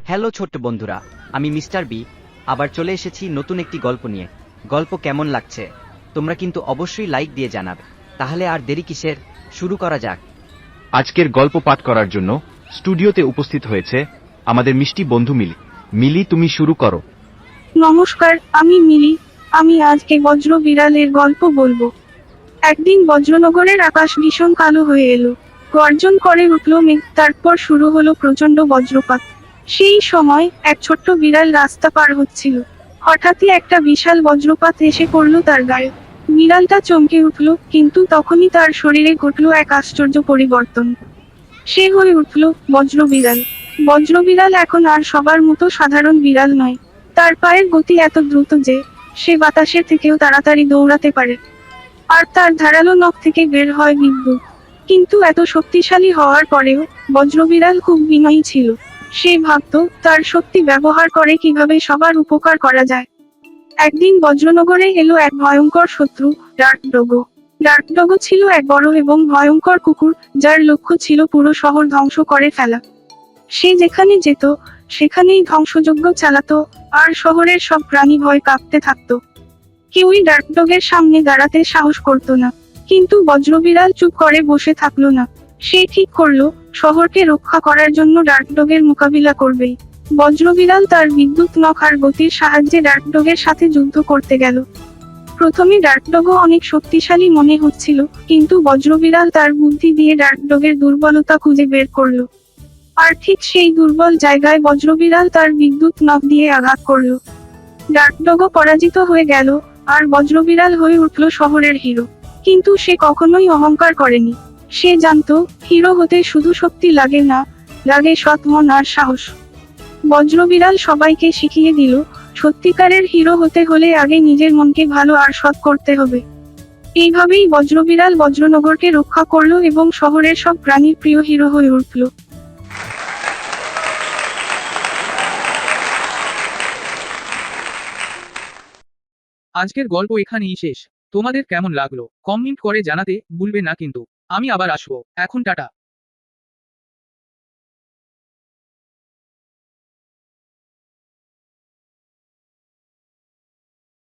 Hello ছোট্ট বন্ধুরা, আমি মিস্টার বি আবার চলে এসেছি নতুন একটি গল্প নিয়ে। গল্প কেমন লাগছে তোমরা কিন্তু অবশ্যই লাইক দিয়ে জানাবে। তাহলে আর দেরি কিসের, শুরু করা যাক। আজকের গল্প পাঠ করার জন্য স্টুডিওতে উপস্থিত হয়েছে আমাদের মিষ্টি বন্ধু মিলি। মিলি, তুমি শুরু করো। নমস্কার, আমি মিলি। আমি আজকে বজ্র বিড়ালের গল্প বলবো। একদিন বজ্রনগরের আকাশ ভীষণ কালো হয়ে এলো। গর্জন করে উঠল মেঘ, তারপর শুরু হলো প্রচন্ড বজ্রপাত। সেই সময় এক ছোট্ট বিড়াল রাস্তা পার হচ্ছিল। হঠাৎই একটা বিশাল বজ্রপাত এসে পড়ল তার গায়ে। বিড়ালটা চমকে উঠল, কিন্তু তখনই তার শরীরে ঘটল এক আশ্চর্য পরিবর্তন। সে হয়ে উঠল বজ্র বিড়াল। বজ্র বিড়াল এখন আর সবার মতো সাধারণ বিড়াল নয়। তার পায়ের গতি এত দ্রুত যে সে বাতাসের থেকেও তাড়াতাড়ি দৌড়াতে পারে। আর তার ধারালো নখ থেকে বের হয় বিদ্যুৎ। কিন্তু এত শক্তিশালী হওয়ার পরেও বজ্রবিড়াল খুব বিনয়ী ছিল। সে ভাবত তার শক্তি ব্যবহার করে কিভাবে সবার উপকার করা যায়। একদিন বজ্রনগরে এলো এক ভয়ঙ্কর শত্রু, ডার্কডগো। ডার্কডগো ছিল এক বড় এবং ভয়ঙ্কর কুকুর, যার লক্ষ্য ছিল পুরো শহর ধ্বংস করে ফেলা। সে যেখানে যেত সেখানেই ধ্বংসযজ্ঞ চালাতো, আর শহরের সব প্রাণী ভয় কাঁপতে থাকতো। কেউই ডার্কডগের সামনে দাঁড়াতে সাহস করত না। কিন্তু বজ্রবিড়াল চুপ করে বসে থাকলো না। সে ঠিক করলো শহরকে রক্ষা করার জন্য ডার্কডগের মোকাবিলা করবেই। বজ্রবিড়াল তার বিদ্যুৎ নখ আর গতির সাহায্যে ডার্কডগের সাথে যুদ্ধ করতে গেল। প্রথমে ডার্কডগও অনেক শক্তিশালী মনে হচ্ছিল, কিন্তু বজ্রবিড়াল তার বুদ্ধি দিয়ে ডার্কডগের দুর্বলতা খুঁজে বের করলো। আর ঠিক সেই দুর্বল জায়গায় বজ্রবিড়াল তার বিদ্যুৎ নখ দিয়ে আঘাত করলো। ডার্কডগও পরাজিত হয়ে গেল, আর বজ্রবিড়াল হয়ে উঠল শহরের হিরো। কিন্তু সে কখনোই অহংকার করেনি। সে জানতো হিরো হতে শুধু শক্তি লাগে না, লাগে সৎ মন আর সাহস। বজ্রবিড়াল সবাইকে শিখিয়ে দিল, সত্যিকারের হিরো হতে হলে আগে নিজের মনকে ভালো আর সৎ করতে হবে। এইভাবেই বজ্রবিড়াল বজ্রনগরকে রক্ষা করলো এবং শহরের সব প্রাণীর প্রিয় হিরো হয়ে উঠল। আজকের গল্প এখানেই শেষ। তোমাদের কেমন লাগলো কমেন্ট করে জানাতে ভুলবে না কিন্তু। আমি আবার আসবো। এখন টাটা।